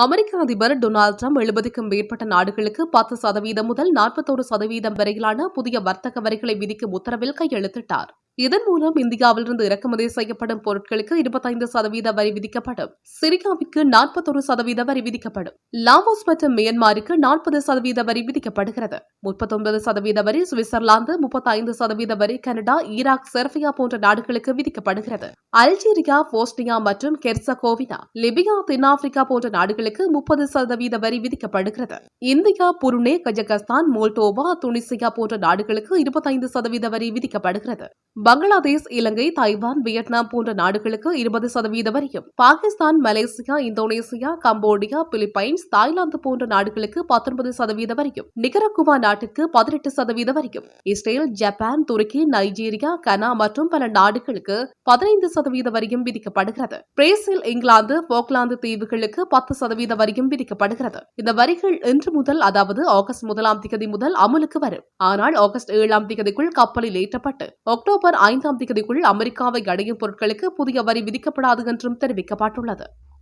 அமெரிக்க அதிபர் Donald Trump 70க்கும் மேற்பட்ட நாடுகளுக்கு 10% முதல் 41% வரையிலான புதிய வர்த்தக வரிகளை விதிக்கும் உத்தரவில் கையெழுத்திட்டார். இதன் மூலம் இந்தியாவிலிருந்து இறக்குமதி செய்யப்படும் பொருட்களுக்கு 25% வரி விதிக்கப்படும். சிரியாவிற்கு 41% வரி விதிக்கப்படும். லாவோஸ் மற்றும் மியான்மருக்கு 40% வரி விதிக்கப்படுகிறது. 39% வரி சுவிட்சர்லாந்து, 35% வரி கனடா, ஈராக், செர்பியா போன்ற நாடுகளுக்கு விதிக்கப்படுகிறது. அல்ஜீரியா, போஸ்னியா மற்றும் கெர்சகோவினா, லிபியா, தென்னாப்பிரிக்கா போன்ற நாடுகளுக்கு 30% வரி விதிக்கப்படுகிறது. India, Brunei, Kazakhstan, Moldova, Tunisia போன்ற நாடுகளுக்கு 25% வரி விதிக்கப்படுகிறது. பங்களாதேஷ், இலங்கை, தைவான், வியட்நாம் போன்ற நாடுகளுக்கு 20% வரியும், Pakistan, Malaysia, Indonesia, Cambodia, Philippines, Thailand போன்ற நாடுகளுக்கு 19% வரியும், நிகரகுவா நாட்டிற்கு 18% வரியும், இஸ்ரேல், ஜப்பான், துருக்கி, நைஜீரியா, கனா மற்றும் பல நாடுகளுக்கு 15% வரியும் விதிக்கப்படுகிறது. பிரேசில், இங்கிலாந்து, போக்லாந்து தீவுகளுக்கு 10% வரியும் விதிக்கப்படுகிறது. இந்த வரிகள் இன்று முதல், அதாவது ஆகஸ்ட் 1 முதல் அமலுக்கு வரும். ஆனால் ஆகஸ்ட் 7 கப்பலில் ஏற்றப்பட்டு அக்டோபர் 5 அமெரிக்காவை அடையும் பொருட்களுக்கு புதிய வரி விதிக்கப்படாது என்றும் தெரிவிக்கப்பட்டுள்ளது.